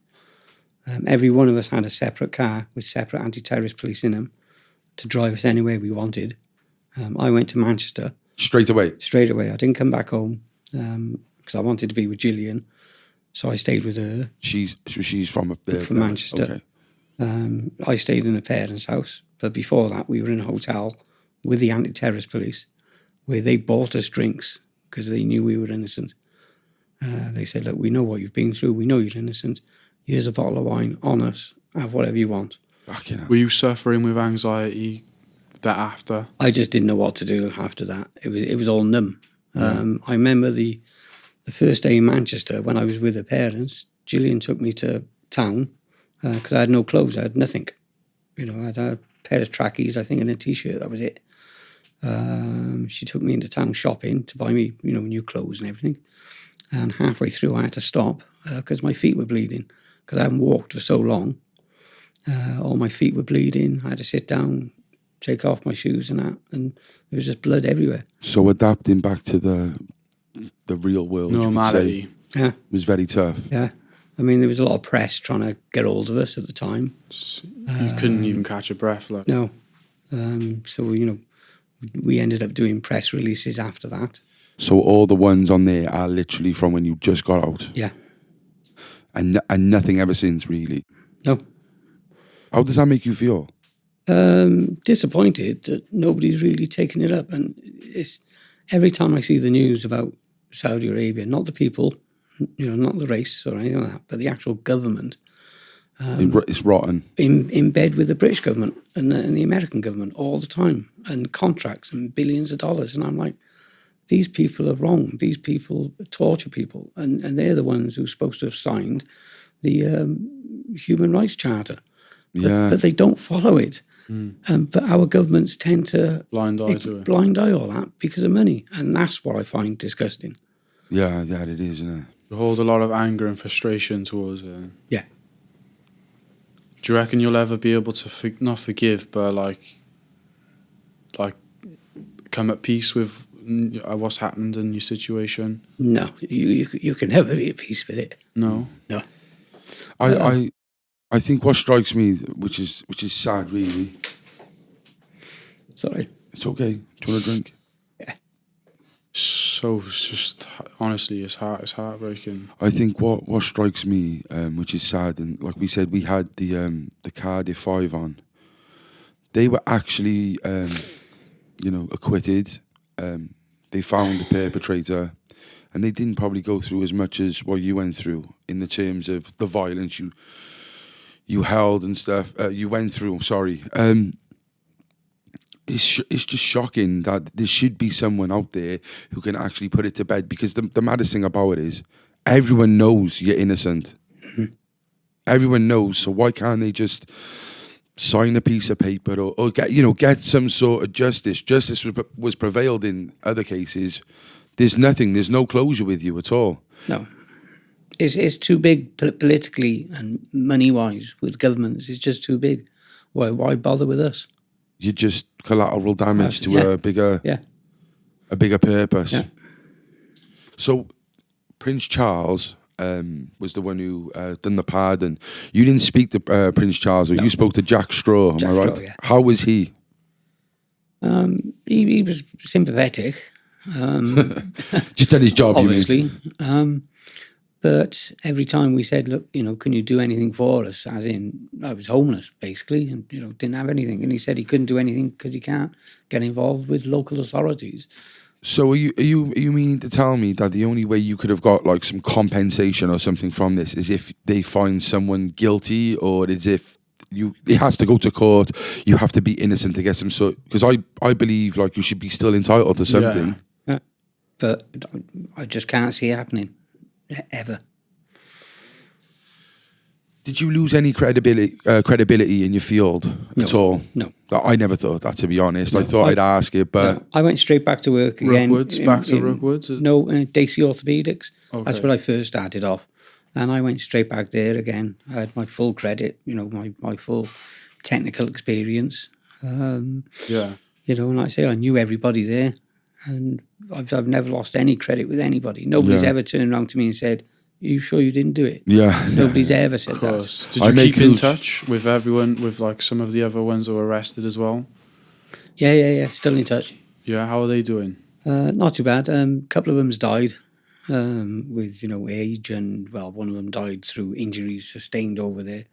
Every one of us had a separate car with separate anti-terrorist police in them to drive us anywhere we wanted. I went to Manchester. Straight away? Straight away. I didn't come back home because I wanted to be with Gillian. So I stayed with her. She's from up there? From Manchester. Okay. I stayed in her parents' house. But before that, we were in a hotel with the anti-terrorist police where they bought us drinks because they knew we were innocent. They said, look, we know what you've been through. We know you're innocent. Here's a bottle of wine on us. Have whatever you want. Fucking hell. Were you suffering with anxiety that after? I just didn't know what to do after that. It was all numb. I remember the first day in Manchester when I was with her parents, Gillian took me to town because I had no clothes. I had nothing. I had a pair of trackies, I think, and a T-shirt. That was it. She took me into town shopping to buy me, new clothes and everything. And halfway through, I had to stop because my feet were bleeding because I hadn't walked for so long. All my feet were bleeding. I had to sit down, take off my shoes and that, and there was just blood everywhere. So adapting back to the real world, normality, was very tough. Yeah. I mean, there was a lot of press trying to get hold of us at the time. You couldn't even catch a breath. Like. No. So, we ended up doing press releases after that. So all the ones on there are literally from when you just got out? Yeah. And nothing ever since, really? No. How does that make you feel? Disappointed that nobody's really taken it up. And it's every time I see the news about Saudi Arabia, not the people, not the race or anything like that, but the actual government. It's rotten. In bed with the British government and the American government all the time, and contracts and billions of dollars. And I'm like, these people are wrong. These people torture people. And they're the ones who are supposed to have signed the Human Rights Charter. But they don't follow it. But our governments tend to blind eye all that because of money. And that's what I find disgusting. Yeah, it is, isn't it? You hold a lot of anger and frustration towards it. Yeah. Do you reckon you'll ever be able to not forgive, but like come at peace with what's happened in your situation? No, you can never be at peace with it. No. I think what strikes me, which is sad, really. Sorry. It's okay. Do you want a drink? Yeah. So it's just honestly, it's heartbreaking. I think what strikes me, which is sad, and like we said, we had the Cardiff 5 on. They were actually, acquitted. They found the perpetrator, and they didn't probably go through as much as what you went through in the terms of the violence you held and stuff, you went through. Sorry. It's just shocking that there should be someone out there who can actually put it to bed, because the maddest thing about it is everyone knows you're innocent. Everyone knows, so why can't they just sign a piece of paper or get some sort of justice? Justice was prevailed in other cases. There's no closure with you at all. No. It's too big politically and money-wise with governments. It's just too big. Why bother with us? You're just collateral damage to a bigger purpose. Yeah. So Prince Charles was the one who done the pardon. You didn't speak to Prince Charles, or you spoke to Jack Straw, am I right? Straw, yeah. How was he? He was sympathetic. Just done his job, obviously. But every time we said, look, can you do anything for us? As in, I was homeless, basically, and, didn't have anything. And he said he couldn't do anything because he can't get involved with local authorities. So are you meaning to tell me that the only way you could have got like some compensation or something from this is if they find someone guilty, or is if it has to go to court, you have to be innocent to get some sort? Because I believe like you should be still entitled to something. Yeah. But I just can't see it happening. Ever. Did you lose any credibility in your field at all? No. I never thought that, to be honest. I thought I'd ask it, but... I went straight back to work again. Back to Rookwoods? No, Daisy Orthopedics. Okay. That's where I first started off. And I went straight back there again. I had my full credit, my full technical experience. And like I say, I knew everybody there. And I've never lost any credit with anybody. Nobody's ever turned around to me and said, "Are you sure you didn't do it?" Yeah. Nobody's ever said that. Did you keep in touch with everyone, with like some of the other ones that were arrested as well? Yeah. Still in touch. Yeah, how are they doing? Not too bad. A couple of them's died with age, and one of them died through injuries sustained over there.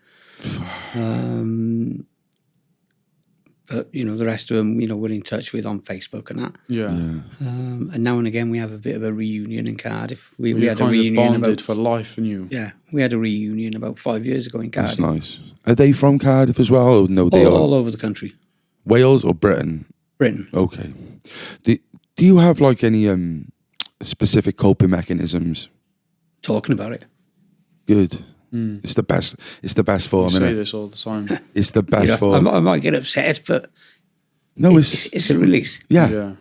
But the rest of them, we're in touch with on Facebook and that. Yeah. And now and again, we have a bit of a reunion in Cardiff. We had a reunion bonded for life, and you. Yeah, we had a reunion about 5 years ago in Cardiff. That's nice. Are they from Cardiff as well? Or no, they all over the country. Wales or Britain? Britain. Okay. Do you have like any specific coping mechanisms? Talking about it. Good. It's the best. It's the best form. You say this all the time. It's the best form. I might get upset, but no, it's a release. Yeah.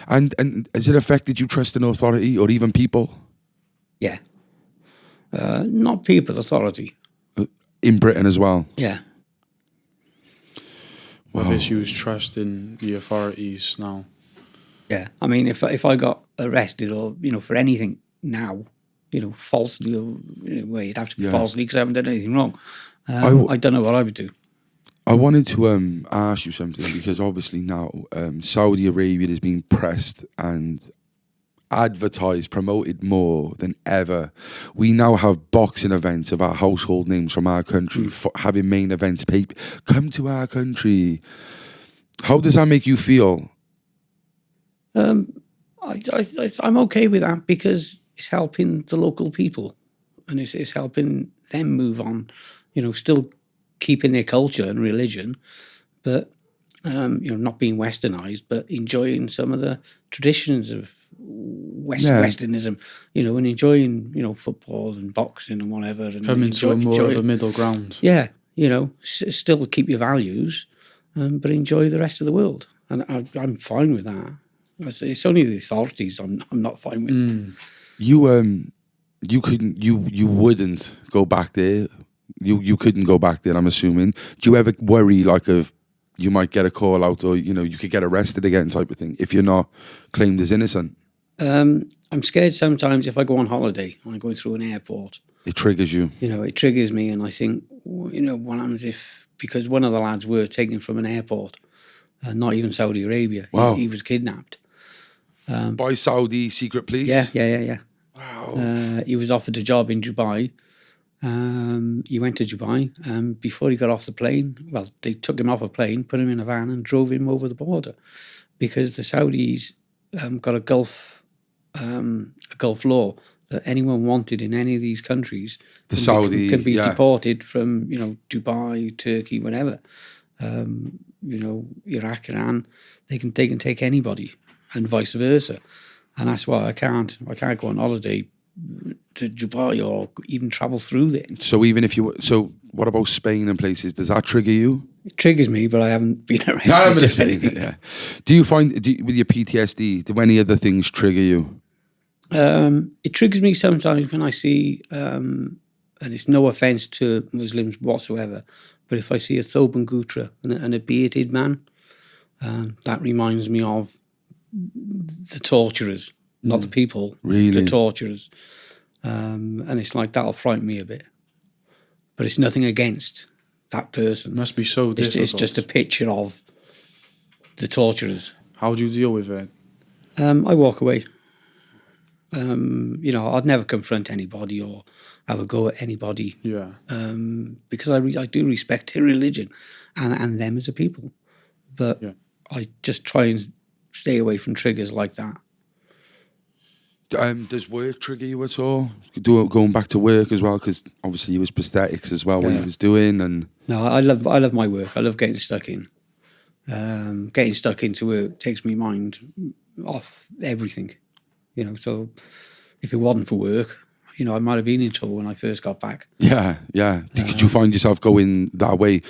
And has it affected you trusting authority or even people? Yeah. Not people, authority. In Britain as well. Yeah. Wow. With issues trusting the authorities now. Yeah. I mean, if I got arrested or for anything now, falsely, or it'd have to be falsely because I haven't done anything wrong. I don't know what I would do. I wanted to ask you something, because obviously now Saudi Arabia is being pressed and advertised, promoted more than ever. We now have boxing events of our household names from our country, having main events. Come to our country. How does that make you feel? I'm okay with that, because it's helping the local people, and it's helping them move on, still keeping their culture and religion, but not being westernized, but enjoying some of the traditions of Westernism, and enjoying, football and boxing and whatever. And come into more of a middle ground. Yeah, still keep your values, but enjoy the rest of the world. And I'm fine with that. It's only the authorities I'm not fine with. You wouldn't go back there. You couldn't go back there, I'm assuming. Do you ever worry like you might get a call out, or you could get arrested again type of thing if you're not claimed as innocent? I'm scared sometimes if I go on holiday and I go through an airport. It triggers you. It triggers me, and I think, what happens because one of the lads were taken from an airport, not even Saudi Arabia. Wow. He was kidnapped. By Saudi secret police? Yeah. Wow. He was offered a job in Dubai. He went to Dubai, and before he got off the plane, they took him off a plane, put him in a van and drove him over the border, because the Saudis got a Gulf law that anyone wanted in any of these countries The Saudi, can be yeah. deported from, you know, Dubai, Turkey, whatever. You know, Iraq, Iran, they can take anybody, and vice versa. And that's why I can't go on holiday to Dubai or even travel through there. So even if you, so what about Spain and places? Does that trigger you? It triggers me, but I haven't been arrested. No, I'm or just anything. saying, yeah. Do you find with your PTSD, do any other things trigger you? It triggers me sometimes when I see, and it's no offence to Muslims whatsoever, but if I see a Thoban Gutra and a bearded man, that reminds me of the torturers, not the people, Really? the torturers. And it's like, that'll frighten me a bit. But it's nothing against that person. It must be so difficult. It's just a picture of the torturers. How do you deal with it? I walk away. You know, I'd never confront anybody or have a go at anybody. Yeah. Because I do respect their religion and them as a people. But Yeah. I just try and stay away from triggers like that. Does work trigger you at all? Going back to work as well, because obviously he was prosthetics as well, what he was doing, and No, I love my work. I love getting stuck in. Getting stuck into work takes me mind off everything. You know, so if it wasn't for work, you know, I might have been in trouble when I first got back. yeah. Did you find yourself going that way,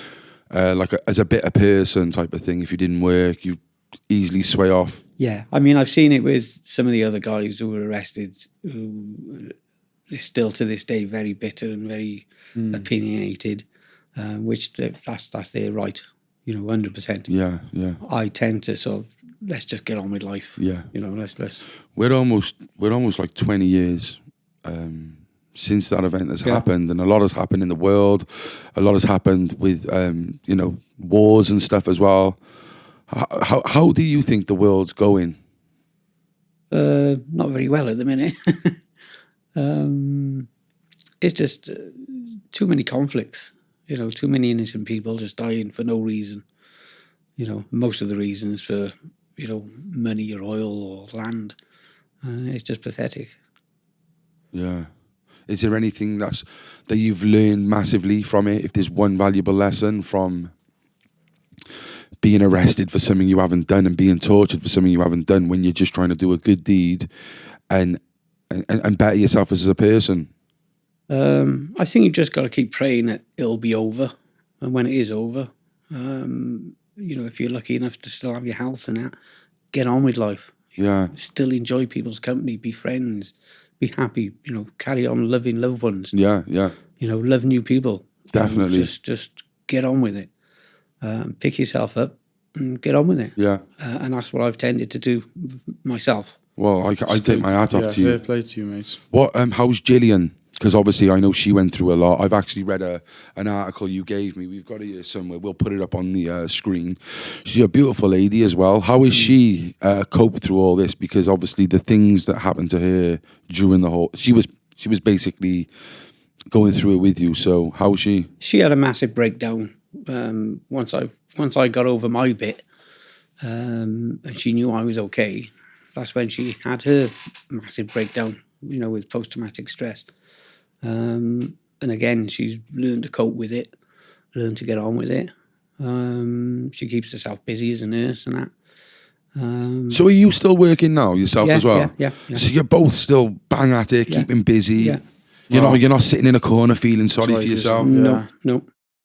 like as a bitter person type of thing? If you didn't work, you easily sway off. Yeah, I mean, I've seen it with some of the other guys who were arrested, who are still to this day very bitter and very opinionated, which that's their right, you know, 100%. Yeah. I tend to sort of, let's just get on with life. Yeah. You know, let's. We're almost like 20 years since that event has happened, and a lot has happened in the world. A lot has happened with you know, wars and stuff as well. How do you think the world's going? Not very well at the minute. It's just too many conflicts. You know, too many innocent people just dying for no reason. You know, most of the reasons for, you know, money or oil or land. It's just pathetic. Yeah. Is there anything that you've learned massively from it? If there's one valuable lesson from being arrested for something you haven't done and being tortured for something you haven't done, when you're just trying to do a good deed and better yourself as a person? I think you've just got to keep praying that it'll be over. And when it is over, you know, if you're lucky enough to still have your health and that, get on with life. Yeah. Still enjoy people's company, be friends, be happy, you know, carry on loving loved ones. Yeah. You know, love new people. Definitely. Just get on with it. Pick yourself up and get on with it. Yeah. And that's what I've tended to do myself. Well, I take my hat off to you. Fair play to you, mate. What? How's Gillian? Because obviously I know she went through a lot. I've actually read an article you gave me. We've got it here somewhere. We'll put it up on the screen. She's a beautiful lady as well. How is she coped through all this? Because obviously the things that happened to her during the whole, she was basically going through it with you. So how is she? She had a massive breakdown once I got over my bit, and she knew I was okay. That's when she had her massive breakdown, you know, with post-traumatic stress. And again, she's learned to cope with it, learned to get on with it. She keeps herself busy as a nurse and that. So are you still working now yourself as well? Yeah. So you're both still bang at it, keeping busy. Yeah. You're not sitting in a corner feeling sorry for yourself. No.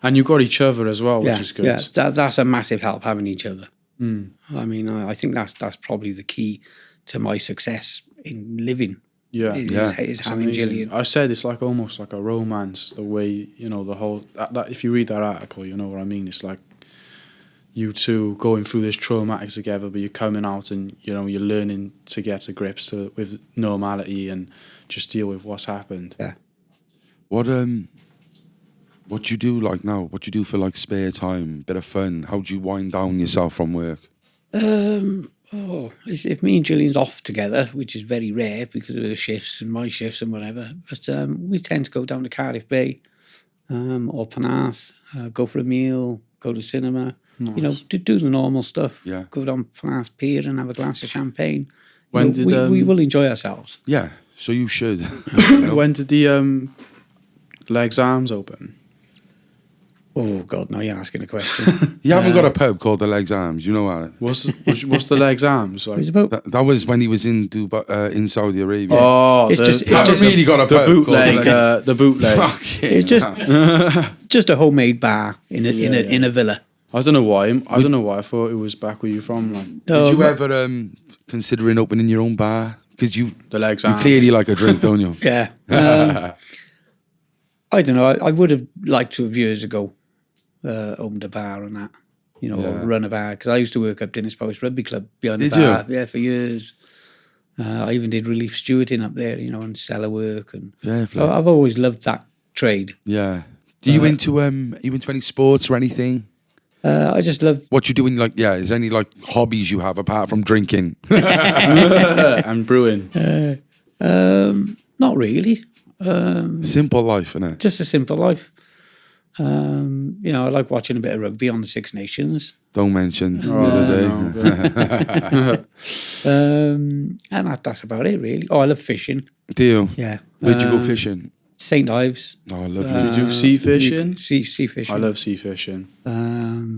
And you got each other as well, which is good. Yeah, that's a massive help, having each other. I mean, I think that's probably the key to my success in living. Is having Gillian. I said it's like almost like a romance, the way, you know, the whole that if you read that article, you know what I mean. It's like you two going through this traumatic together, but you're coming out and, you know, you're learning to get to grips with normality and just deal with what's happened. Yeah. What do you do like now? What do you do for like spare time, bit of fun? How do you wind down yourself from work? If me and Gillian's off together, which is very rare because of her shifts and my shifts and whatever, but we tend to go down to Cardiff Bay or Penarth, go for a meal, go to cinema, you know, to do the normal stuff. Yeah. Go down Penarth Pier and have a glass of champagne. When we will enjoy ourselves. Yeah. So you should. When did the legs arms open? Oh God, no! You're asking a question. You haven't got a pub called the Legs Arms, you know what? What's the legs arms? It Like? was about. That was when he was in Dubai, in Saudi Arabia. Oh, It's just- You haven't really got a the pub called bootleg. The bootleg. Fucking It's just hell. just a homemade bar in a villa. I don't know why. I don't know why I thought it was back where you from. Like Did you ever considering opening your own bar? Because you the legs you arms. clearly like a drink, don't you? Yeah. I don't know. I would have liked to have years ago opened a bar and that, you know, Yeah. run a bar, because I used to work up Dennispost Rugby Club behind the Did bar. you? Yeah, for years. I even did relief stewarding up there, you know, and cellar work, and Fair play. I've always loved that trade. Yeah. Are you into any sports or anything? I just love. What you doing? Like, yeah, is there any like hobbies you have apart from drinking? and brewing. Not really. Simple life, innit? Just a simple life. You know, I like watching a bit of rugby on the Six Nations. Don't mention the other day. And that's about it, really. Oh, I love fishing. Do you? Yeah. Where'd you go fishing? St. Ives. Oh, lovely. Did you do sea fishing? Sea fishing. I love sea fishing.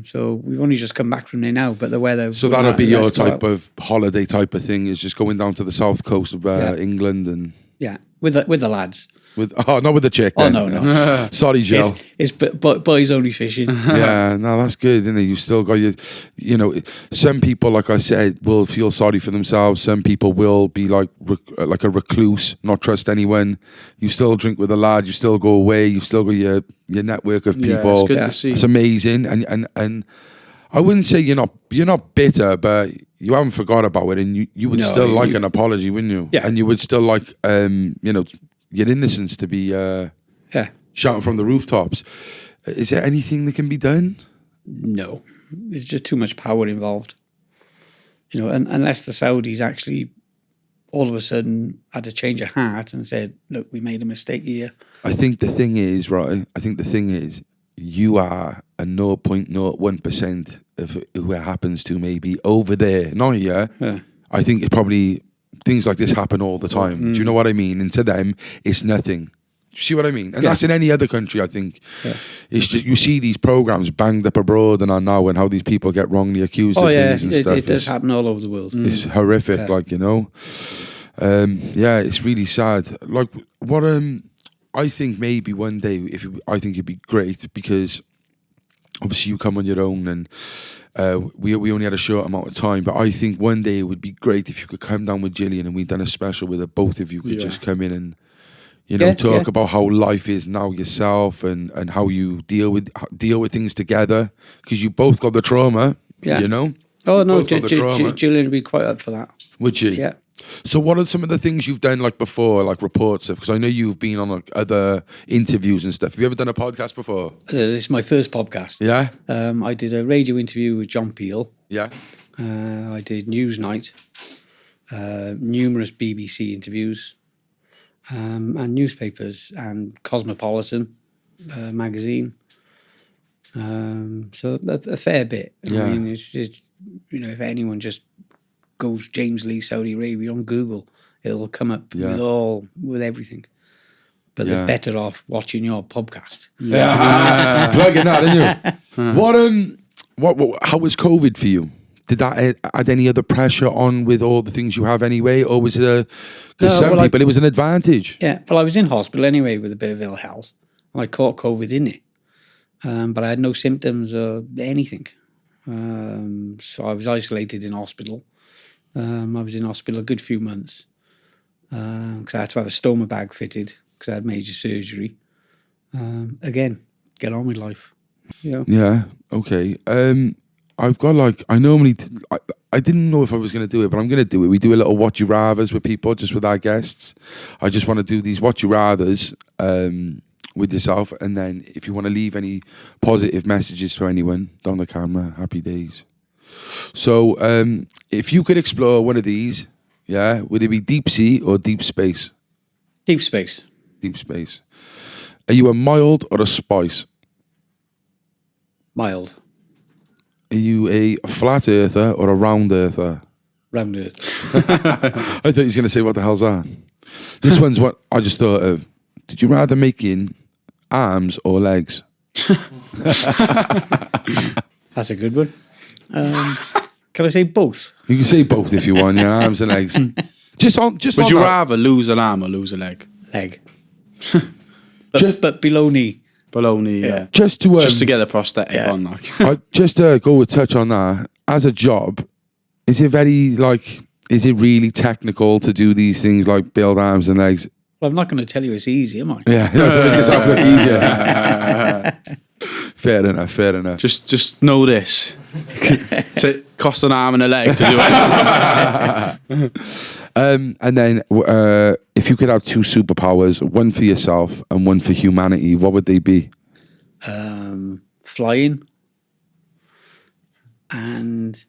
So we've only just come back from there now, but the weather. So that'll be your type of holiday type of thing, is just going down to the south coast of England and Yeah, with the lads. not with the chick. Oh, then. no. Sorry, Joe. It's boys only fishing. Yeah, no, that's good, isn't it? You've still got you know, some people, like I said, will feel sorry for themselves. Some people will be like a recluse, not trust anyone. You still drink with a lad. You still go away. You still got your network of Yeah, people. it's good to see. It's amazing, and I wouldn't say you're not bitter, but you haven't forgot about it, and you would No, still like an apology, wouldn't you? Yeah. And you would still like you know, your innocence to be Yeah. shouting from the rooftops. Is there anything that can be done? No, there's just too much power involved. You know, and unless the Saudis actually all of a sudden had a change of heart and said, "Look, we made a mistake here." I think the thing is, right? I think the thing is, you are a 0.01% of who it happens to, maybe over there, not here. Yeah. I think it's probably things like this happen all the time. Do you know what I mean? And to them, it's nothing. Do you see what I mean? And that's in any other country, I think. Yeah. It's just, you see these programs banged up abroad and on now, and how these people get wrongly accused of things and stuff. It does It's- happen all over the world. It's horrific, like, you know. Yeah, it's really sad. Like, what I think maybe one day, I think it'd be great, because obviously you come on your own, and we only had a short amount of time, but I think one day it would be great if you could come down with Gillian and we'd done a special where both of you could just come in and, you know, talk about how life is now yourself, and how you deal with things together, because you both got the trauma, you know. Oh no, Both got the trauma. Julian would be quite up for that. Would she? Yeah. So what are some of the things you've done, like before, like reports stuff? Because I know you've been on like other interviews and stuff. Have you ever done a podcast before? This is my first podcast. Yeah? I did a radio interview with John Peel. Yeah? I did Newsnight, numerous BBC interviews, and newspapers, and Cosmopolitan magazine. So a fair bit. Yeah. I mean, it's you know, if anyone just goes James Lee Saudi Arabia on Google, it'll come up with everything. But they're better off watching your podcast. Yeah. Plugging that, didn't you? What? How was COVID for you? Did that add any other pressure on with all the things you have anyway, or was it because some people it was an advantage? Yeah, well, I was in hospital anyway with a bit of ill health. I caught COVID in it, but I had no symptoms or anything. So I was isolated in hospital. I was in hospital a good few months because I had to have a stoma bag fitted because I had major surgery. Again, get on with life. You know? Yeah. Okay. I've got like, I didn't know if I was going to do it, but I'm going to do it. We do a little what you rathers with people, just with our guests. I just want to do these what you rathers with yourself, and then if you want to leave any positive messages for anyone down the camera, happy days. So if you could explore one of these, would it be deep sea or deep space? Deep space. Deep space. Are you a mild or a spice? Mild. Are you a flat earther or a round earther? Round earth. I thought he was going to say, what the hell's that? This one's what I just thought of. Did you rather making arms or legs? That's a good one. Can I say both? You can say both if you want. Yeah, arms and legs. Just Would on you that. rather lose an arm or lose a leg? Leg. but below knee. Below knee, yeah. Just to get the prosthetic on, like. just to go with touch on that. As a job, is it really technical to do these things like build arms and legs? Well, I'm not going to tell you it's easy, am I? Yeah, that's to make yourself look easier. Fair enough. Just know this. It costs an arm and a leg to do it. And then, if you could have two superpowers, one for yourself and one for humanity, what would they be? Flying and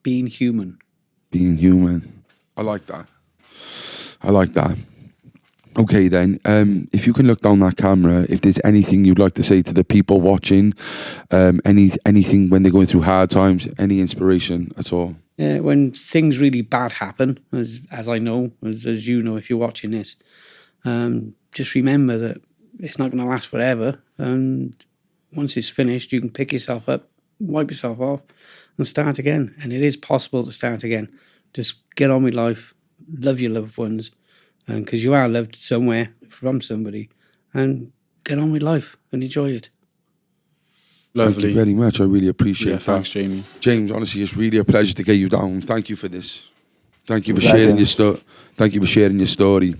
being human. Being human. I like that. Okay then, if you can look down that camera, if there's anything you'd like to say to the people watching, anything when they're going through hard times, any inspiration at all? Yeah, when things really bad happen, as I know, as you know, if you're watching this, just remember that it's not going to last forever. And once it's finished, you can pick yourself up, wipe yourself off, and start again. And it is possible to start again. Just get on with life, love your loved ones, because you are loved somewhere from somebody, and get on with life and enjoy it. Lovely. Thank you very much. I really appreciate that. Thanks, Jamie. James, honestly, it's really a pleasure to get you down. Thank you for this. Thank you for sharing your Thank you for sharing your story.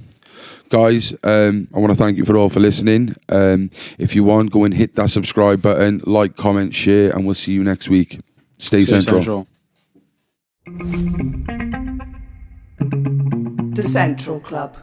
Guys, I want to thank you for listening. If you want, go and hit that subscribe button, like, comment, share, and we'll see you next week. Stay central. The Central Club.